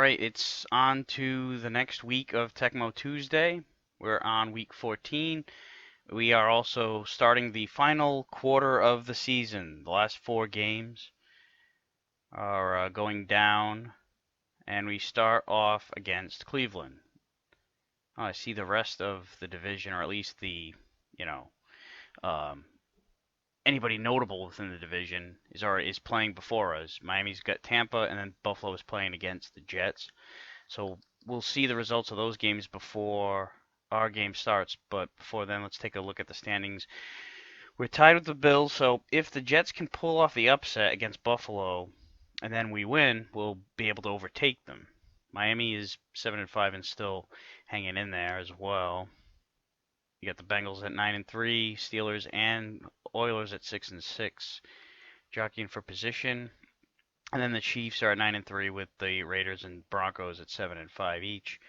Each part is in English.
Alright, it's on to the next week of Tecmo Tuesday. We're on week 14. We are also starting the final quarter of the season. The last 4 games are going down, and we start off against Cleveland. I see the rest of the division, or at least the, anybody notable within the division is playing before us. Miami's got Tampa, and then Buffalo is playing against the Jets. So we'll see the results of those games before our game starts. But before then, let's take a look at the standings. We're tied with the Bills, so if the Jets can pull off the upset against Buffalo, and then we win, we'll be able to overtake them. Miami is 7-5 and still hanging in there as well. You got the Bengals at 9-3, Steelers and Oilers at 6-6, jockeying for position. And then the Chiefs are at 9-3 with the Raiders and Broncos at 7-5 each.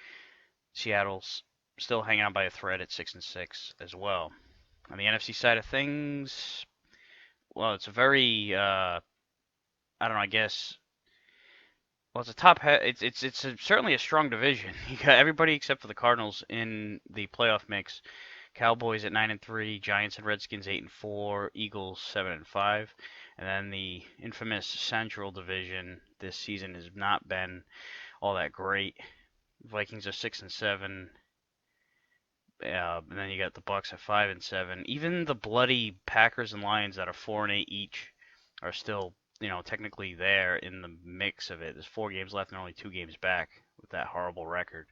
Seattle's still hanging on by a thread at 6-6 as well. On the NFC side of things, well, it's a very I don't know, I guess. Well, it's certainly a strong division. You got everybody except for the Cardinals in the playoff mix. Cowboys at 9-3, Giants and Redskins 8-4, Eagles 7-5, and then the infamous Central Division this season has not been all that great. Vikings are 6-7, and then you got the Bucks at 5-7. Even the bloody Packers and Lions that are 4-8 each are still, technically there in the mix of it. There's 4 games left and only 2 games back with that horrible record.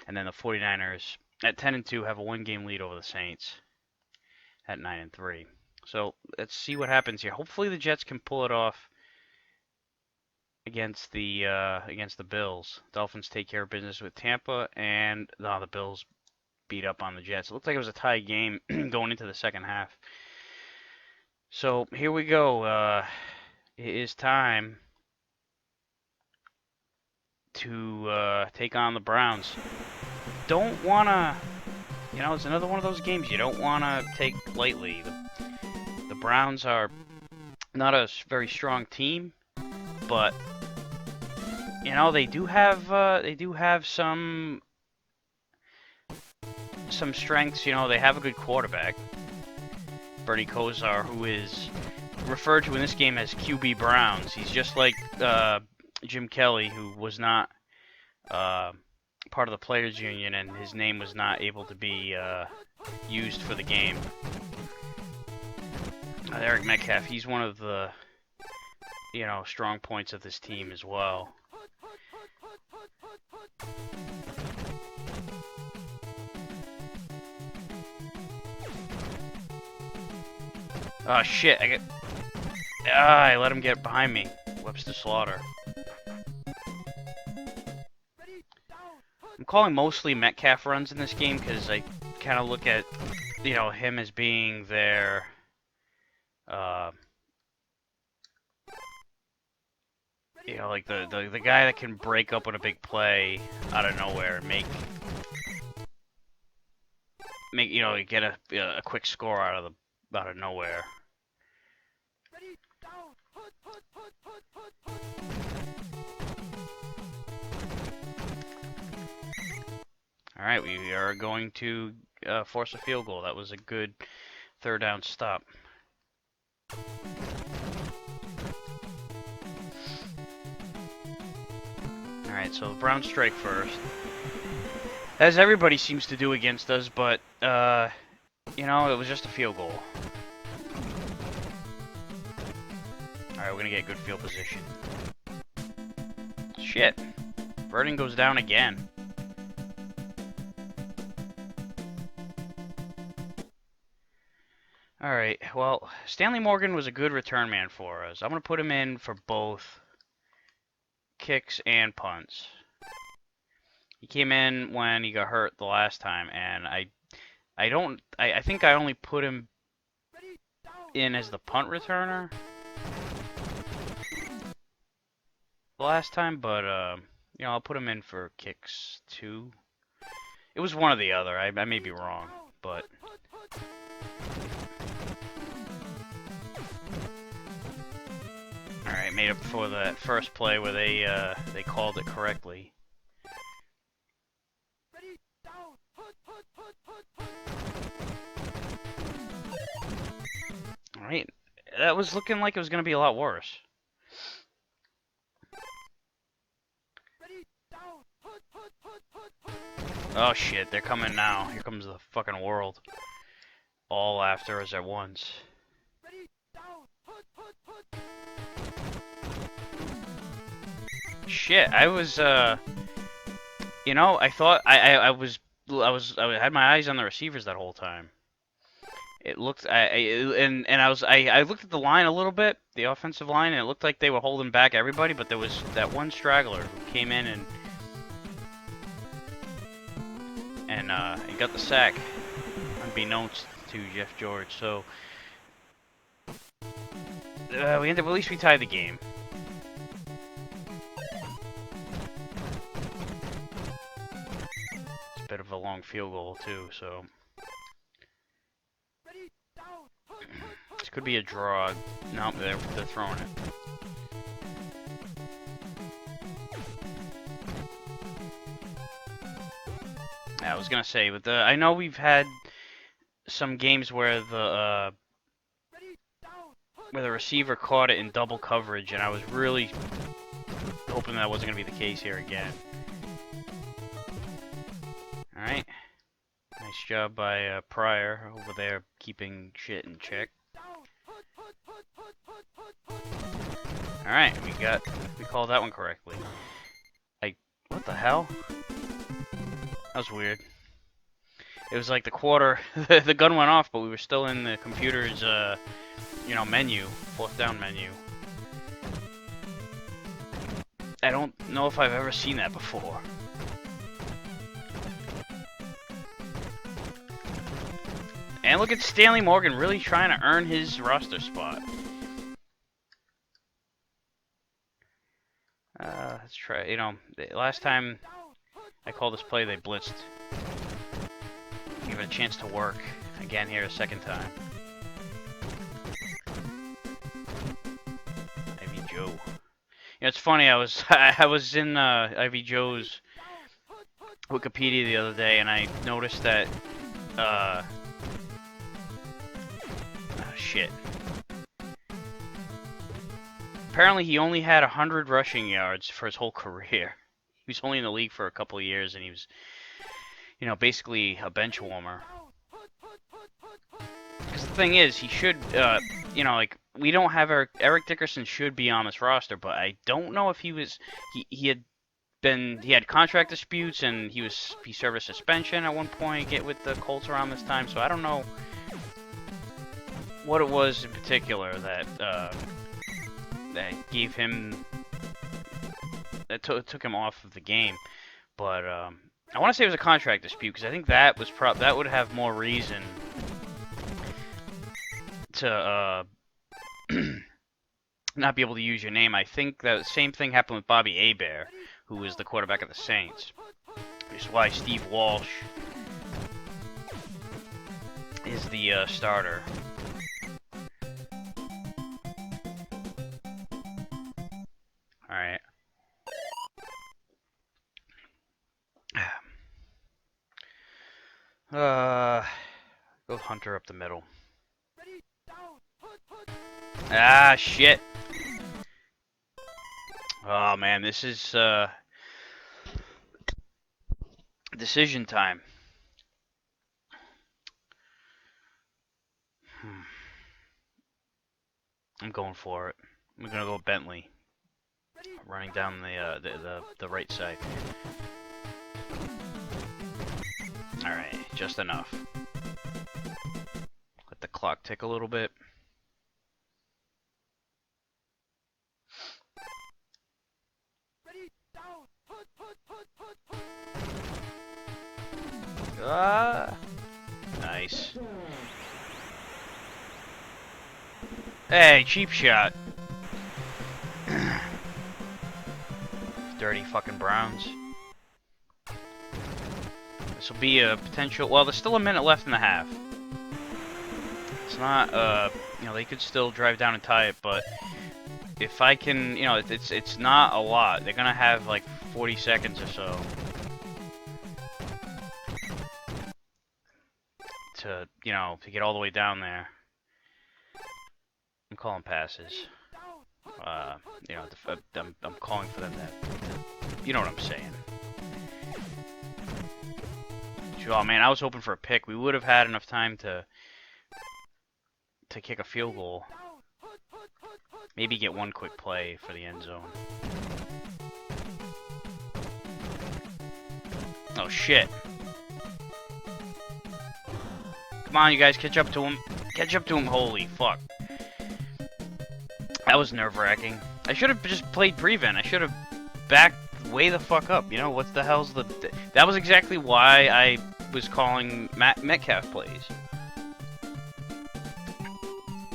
And then the 49ers at 10-2 have a 1-game lead over the Saints at 9-3. So let's see what happens here. Hopefully the Jets can pull it off against the Bills. Dolphins take care of business with Tampa, and the Bills beat up on the Jets. It looked like it was a tie game going into the second half. So here we go. It is time to take on the Browns. Don't want to, it's another one of those games you don't want to take lightly. The Browns are not a very strong team, but they do have some strengths. They have a good quarterback, Bernie Kosar, who is referred to in this game as QB Browns. He's just like Jim Kelly, who was not part of the Players Union, and his name was not able to be used for the game. Eric Metcalf, he's one of the strong points of this team as well. Oh shit, I let him get behind me. Webster Slaughter. I'm calling mostly Metcalf runs in this game because I kind of look at, him as being their, like the guy that can break up on a big play out of nowhere and make get a quick score out of nowhere. Alright, we are going to force a field goal. That was a good 3rd down stop. Alright, so the Browns strike first. As everybody seems to do against us, but, it was just a field goal. Alright, we're going to get good field position. Shit. Verdon goes down again. Alright, well, Stanley Morgan was a good return man for us. I'm going to put him in for both kicks and punts. He came in when he got hurt the last time, and I think I only put him in as the punt returner the last time, but, I'll put him in for kicks too. It was one or the other. I may be wrong, but Alright, made up for that first play where they called it correctly. Right? That was looking like it was going to be a lot worse. Oh shit, they're coming now. Here comes the fucking world. All after us at once. Shit, I was, you know, I thought I had my eyes on the receivers that whole time. It looked, I looked at the line a little bit, the offensive line, and it looked like they were holding back everybody, but there was that one straggler who came in and he got the sack, unbeknownst to Jeff George. So we ended up, at least we tied the game. It's a bit of a long field goal too, so this could be a draw. No, they're throwing it. I was gonna say, with I know we've had some games where the receiver caught it in double coverage, and I was really hoping that wasn't gonna be the case here again. All right, nice job by Pryor over there keeping shit in check. All right, we called that one correctly. What the hell? That was weird. It was like the quarter, the gun went off, but we were still in the computer's, you know, menu, fourth down menu. I don't know if I've ever seen that before. And look at Stanley Morgan really trying to earn his roster spot. Let's try, you know, last time I called this play, they blitzed. Give it a chance to work again here a second time. Ivy Joe. You know, it's funny. I was in Ivy Joe's Wikipedia the other day, and I noticed that. Oh, shit. Apparently, he only had 100 rushing yards for his whole career. He was only in the league for a couple of years, and he was, you know, basically a bench warmer. Because the thing is, he should, you know, like, we don't have Eric Dickerson should be on this roster, but I don't know if he was, he had contract disputes, and he served a suspension at one point with the Colts around this time, so I don't know what it was in particular that gave him, that took him off of the game, but I want to say it was a contract dispute, because I think that was that would have more reason to not be able to use your name. I think the same thing happened with Bobby Hebert, who was the quarterback of the Saints, which is why Steve Walsh is the starter. Alright. Go Hunter up the middle. Ah, shit. Oh, man, this is, decision time. I'm going for it. I'm gonna go Bentley. Running down the right side. Alright, just enough. Let the clock tick a little bit. Ah, nice. Hey, cheap shot. Dirty fucking Browns. This will be a potential. Well, there's still a minute left in the half. It's not. You know, they could still drive down and tie it, but if I can, you know, it's not a lot. They're gonna have like 40 seconds or so to, you know, to get all the way down there. I'm calling passes. You know, I'm calling for them to, you know what I'm saying. Oh man, I was hoping for a pick. We would have had enough time to kick a field goal. Maybe get one quick play for the end zone. Oh shit. Come on, you guys, catch up to him. Catch up to him. Holy fuck. That was nerve-wracking. I should have just played prevent. I should have backed way the fuck up. You know, what the hell's the... That was exactly why I was calling Metcalf plays.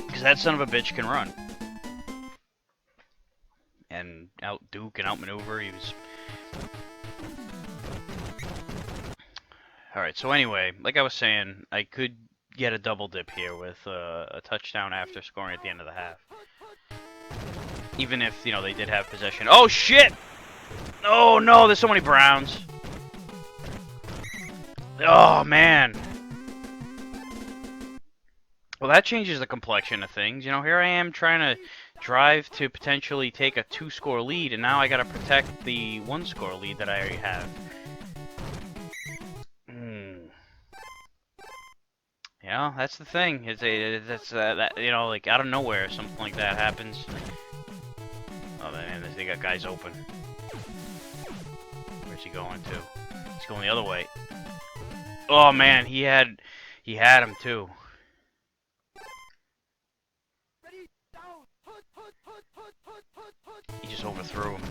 Because that son of a bitch can run. And out-duke and out-maneuver. He was... Alright, so anyway, like I was saying, I could get a double dip here with a touchdown after scoring at the end of the half. Even if, you know, they did have possession. Oh, shit! Oh, no, there's so many Browns. Oh, man. Well, that changes the complexion of things. You know, here I am trying to drive to potentially take a 2-score lead, and now I gotta protect the 1-score lead that I already have. You know, that's the thing. That's that, you know, like out of nowhere, something like that happens. Oh man, they got guys open. Where's he going to? He's going the other way. Oh man, he had him too. He just overthrew him.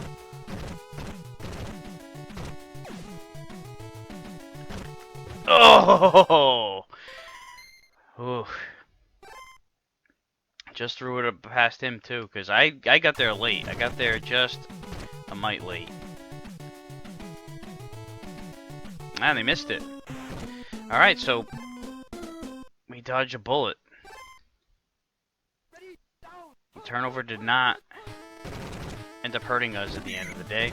Oh! Ooh. Just threw it past him too, because I got there late. I got there just a mite late. And they missed it. Alright, so we dodged a bullet. The turnover did not end up hurting us at the end of the day.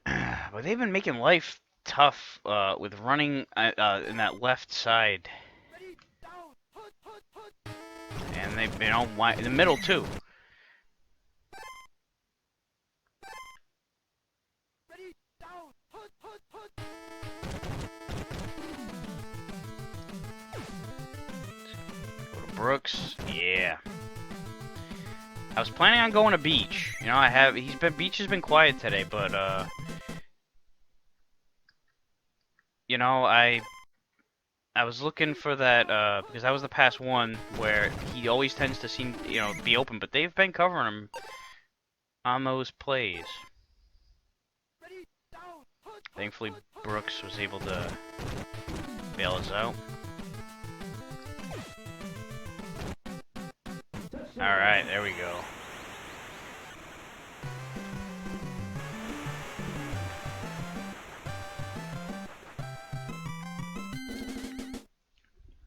But they've been making life tough with running in that left side. And they, you know, in the middle too. Go to Brooks. Yeah. I was planning on going to Beach. You know, Beach has been quiet today, but you know, I was looking for that, because that was the past one where he always tends to seem, you know, be open, but they've been covering him on those plays. Thankfully, Brooks was able to bail us out. Alright, there we go.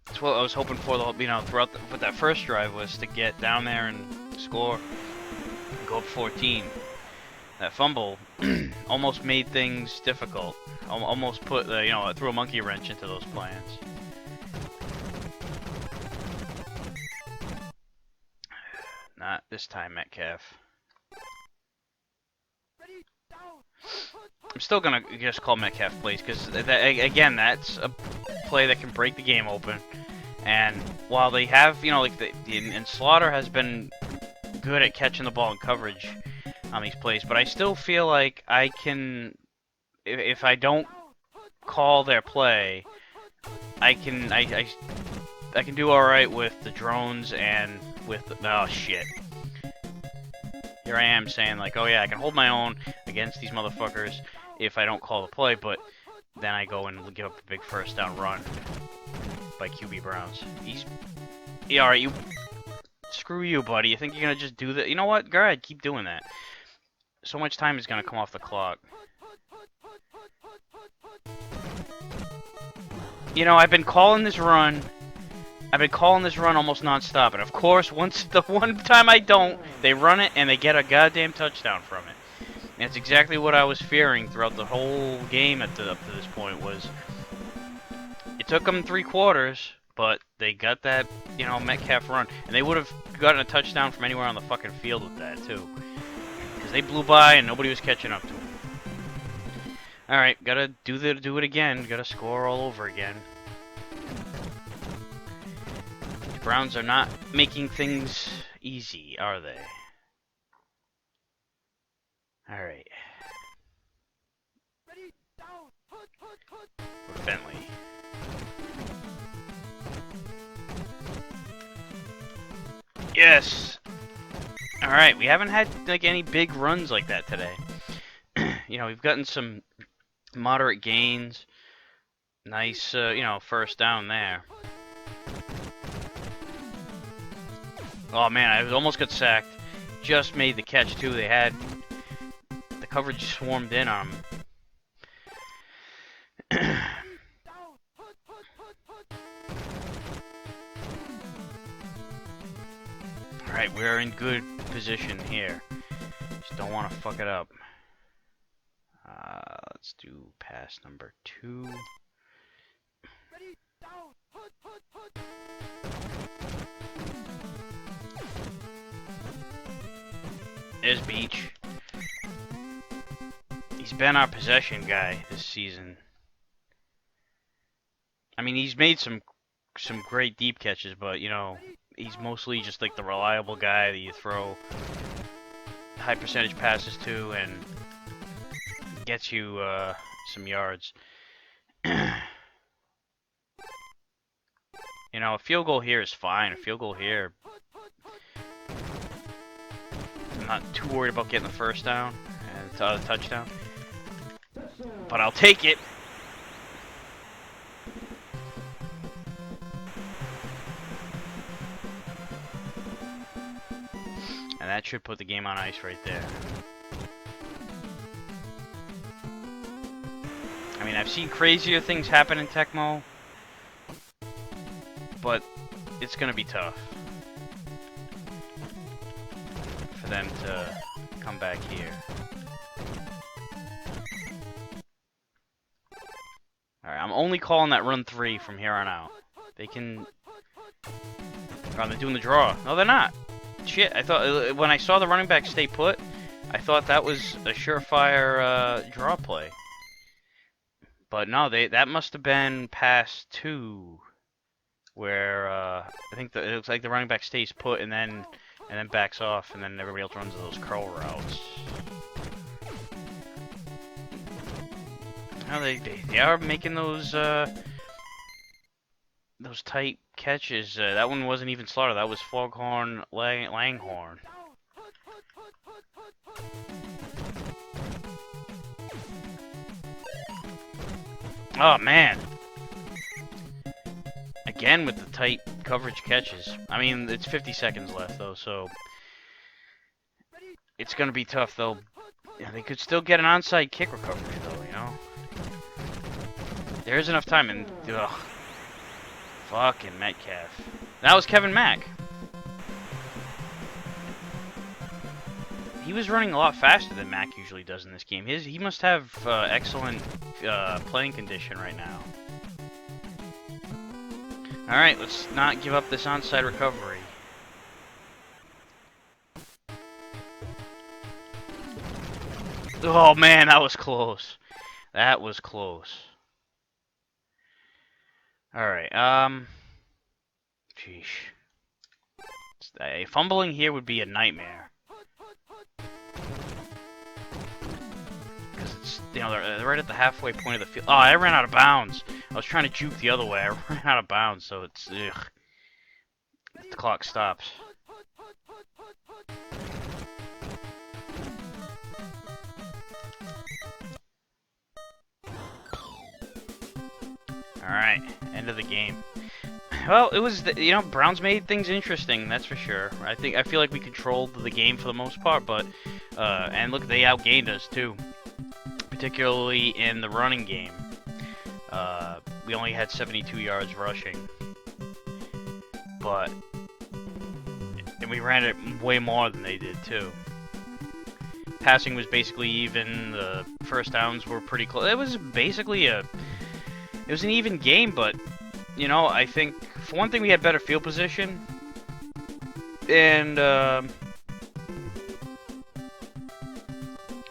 That's what I was hoping for, you know, throughout with that first drive, was to get down there and score and go up 14. That fumble almost made things difficult. Almost put, you know, threw a monkey wrench into those plans. Not this time, Metcalf. I'm still gonna just call Metcalf plays, because again, that's a play that can break the game open. And while they have, you know, like and Slaughter has been good at catching the ball in coverage on these plays, but I still feel like I can, if I don't call their play, I can do all right with the drones and with oh shit. Here I am saying like, oh yeah, I can hold my own against these motherfuckers if I don't call the play, but then I go and give up a big first down run by QB Browns. Yeah, alright, you screw you, buddy. You think you're gonna just do that? You know what? Go ahead, keep doing that. So much time is gonna come off the clock. You know, I've been calling this run almost non-stop, and of course, the one time I don't, they run it and they get a goddamn touchdown from it. And that's exactly what I was fearing throughout the whole game up to this point. Was it took them 3 quarters, but they got that, you know, Metcalf run, and they would have gotten a touchdown from anywhere on the fucking field with that too, because they blew by and nobody was catching up to them. All right, gotta do it again. Gotta score all over again. The Browns are not making things easy, are they? All right. Go to Bentley. Yes. All right, we haven't had like any big runs like that today. You know, we've gotten some moderate gains. Nice, you know, first down there. Oh man, I almost got sacked. Just made the catch too. They had the coverage swarmed in on them. Alright, we're in good position here. Just don't want to fuck it up. Let's do pass number 2. There's Beach. He's been our possession guy this season. I mean, he's made some great deep catches, but you know, he's mostly just like the reliable guy that you throw high percentage passes to and gets you some yards. You know, a field goal here is fine. A field goal here, I'm not too worried about getting the first down and the touchdown, but I'll take it. And that should put the game on ice right there. I mean, I've seen crazier things happen in Tecmo, but it's gonna be tough for them to come back here. Alright, I'm only calling that run 3 from here on out. They can... Oh, they're doing the draw. No, they're not. Shit, I thought... When I saw the running back stay put, I thought that was a surefire draw play. But no, that must have been pass 2, where I think it looks like the running back stays put and then backs off, and then everybody else runs those curl routes. No, they are making those tight catches. That one wasn't even Slaughter. That was Foghorn Langhorn. Oh man! Again with the tight coverage catches. I mean, it's 50 seconds left though, so it's gonna be tough though. Yeah, they could still get an onside kick recovery though, you know. There is enough time, and ugh, fucking Metcalf. That was Kevin Mack. He was running a lot faster than Mack usually does in this game. He must have excellent playing condition right now. Alright, let's not give up this onside recovery. Oh man, that was close. That was close. Alright, Sheesh. A fumbling here would be a nightmare. Because it's, you know, they're right at the halfway point of the field. Oh, I ran out of bounds. I was trying to juke the other way. I ran out of bounds, so it's, ugh. The clock stops. Alright, end of the game. Well, it was, you know, Browns made things interesting, that's for sure. I feel like we controlled the game for the most part, but, and look, they outgained us too. Particularly in the running game. We only had 72 yards rushing. But, and we ran it way more than they did too. Passing was basically even, the first downs were pretty close. It was basically it was an even game, but, you know, I think for one thing, we had better field position, and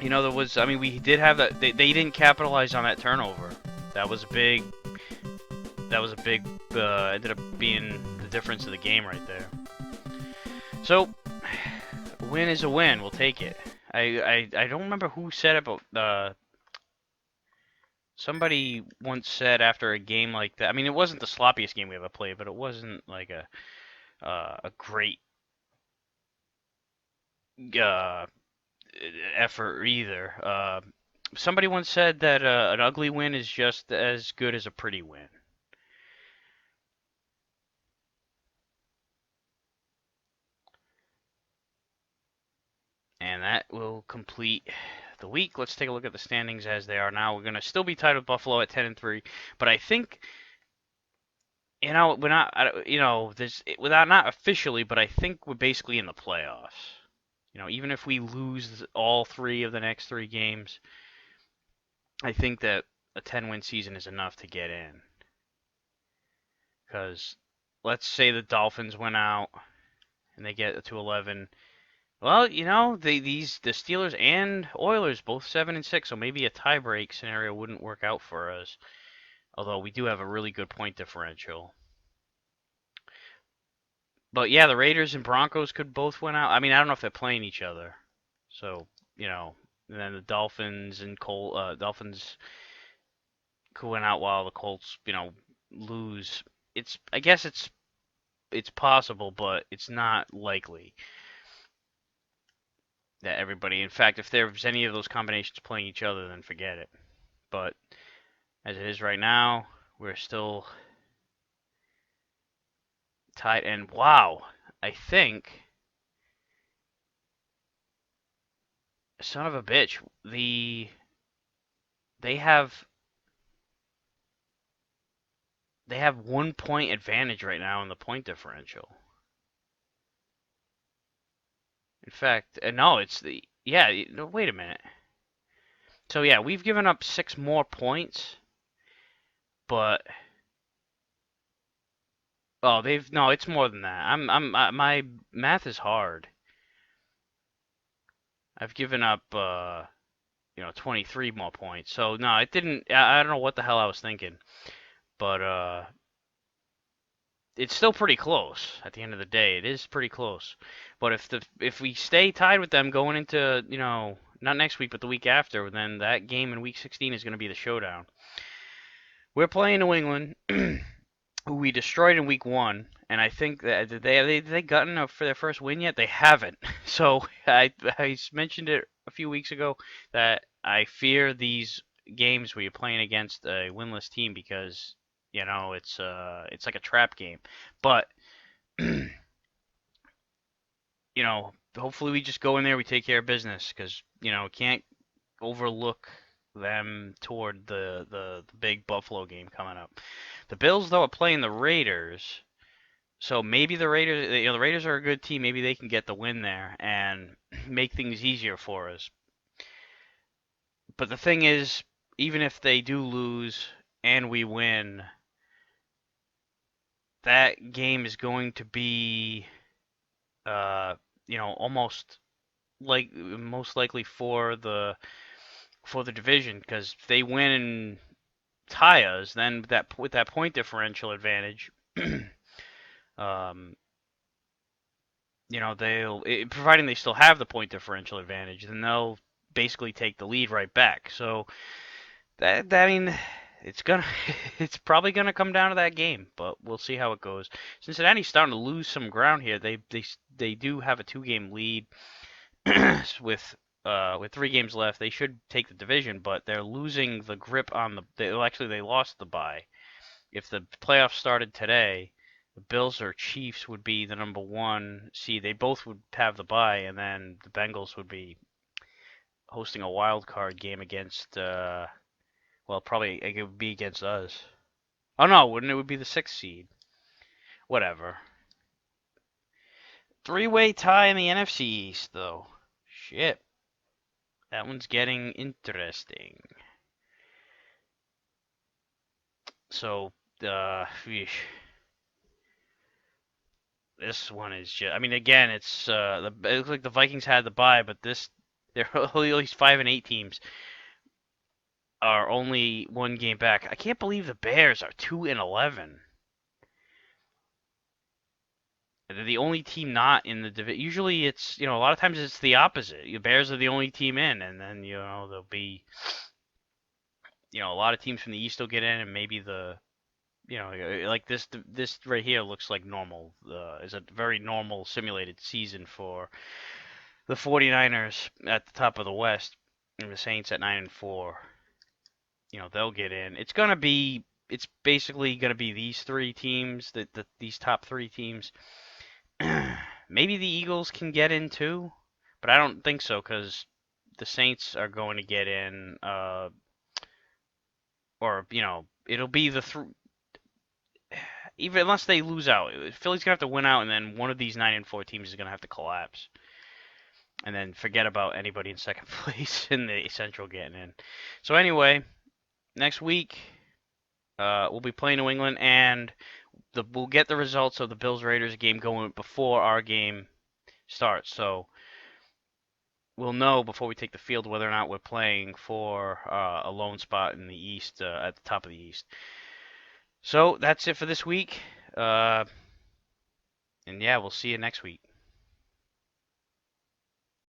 you know, there was. I mean, we did have that. They didn't capitalize on that turnover. That was a big. That was a big. Ended up being the difference of the game right there. So, a win is a win. We'll take it. I don't remember who said it, but somebody once said after a game like that. I mean, it wasn't the sloppiest game we ever played, but it wasn't like a great uh, effort either. Somebody once said that an ugly win is just as good as a pretty win. And that will complete the week. Let's take a look at the standings as they are now. We're going to still be tied with Buffalo at 10-3, but I think, you know, we're not, you know, there's without not officially, but I think we're basically in the playoffs. You know, even if we lose all 3 of the next 3 games, I think that a 10-win season is enough to get in. Because let's say the Dolphins win out and they get to 11. Well, you know, the Steelers and Oilers both 7-6, so maybe a tiebreak scenario wouldn't work out for us. Although we do have a really good point differential. But yeah, the Raiders and Broncos could both win out. I mean, I don't know if they're playing each other. So, you know, and then the Dolphins and Dolphins could win out while the Colts, you know, lose. I guess it's possible, but it's not likely that everybody. In fact, if there's any of those combinations playing each other, then forget it. But as it is right now, we're still tied. And wow, I think, son of a bitch, they have they have 1 point advantage right now in the point differential. In fact, no, it's the yeah. No, wait a minute. So yeah, we've given up 6 more points, but oh, they've no, it's more than that. My math is hard. I've given up you know, 23 more points. So no, it didn't. I don't know what the hell I was thinking, but it's still pretty close. At the end of the day, it is pretty close. But if we stay tied with them going into, you know, not next week but the week after, then that game in week 16 is going to be the showdown. We're playing New England, who we destroyed in week 1, and I think that they gotten for their first win yet? They haven't. So I mentioned it a few weeks ago that I fear these games where you're playing against a winless team because, you know, it's like a trap game. But you know, hopefully we just go in there, we take care of business because, you know, can't overlook them toward the big Buffalo game coming up. The Bills though are playing the Raiders. So maybe the Raiders, you know, the Raiders are a good team. Maybe they can get the win there and make things easier for us. But the thing is, even if they do lose and we win, that game is going to be, you know, almost like most likely for the division because if they win and tie us, then that with that point differential advantage, um, you know, providing they still have the point differential advantage, then they'll basically take the lead right back. So that I mean, it's gonna it's probably gonna come down to that game, but we'll see how it goes. Cincinnati's starting to lose some ground here. They do have a 2-game lead with 3 games left. They should take the division, but they're losing the grip on they lost the bye. If the playoffs started today, the Bills or Chiefs would be the number 1 seed. They both would have the bye, and then the Bengals would be hosting a wild card game against, well, probably it would be against us. Oh no, wouldn't it? Would be the 6th seed. Whatever. 3-way tie in the NFC East, though. Shit. That one's getting interesting. So, This one is just. I mean, again, it looks like the Vikings had the bye, but they're only at least 5-8 teams are only one game back. I can't believe the Bears are 2-11. They're the only team not in the division. Usually, it's a lot of times it's the opposite. The Bears are the only team in, and then there'll be a lot of teams from the East will get in, and maybe like this right here looks like normal. Is a very normal simulated season for the 49ers at the top of the West, and the Saints at 9-4. They'll get in. It's basically gonna be these three teams, these top three teams. Maybe the Eagles can get in too, but I don't think so because the Saints are going to get in. Or it'll be even unless they lose out. Philly's gonna have to win out, and then one of these 9-4 teams is gonna have to collapse, and then forget about anybody in second place in the Central getting in. So anyway, next week we'll be playing New England, and we'll get the results of the Bills Raiders game going before our game starts. So we'll know before we take the field whether or not we're playing for a lone spot in the East, at the top of the East. So that's it for this week. And yeah, we'll see you next week.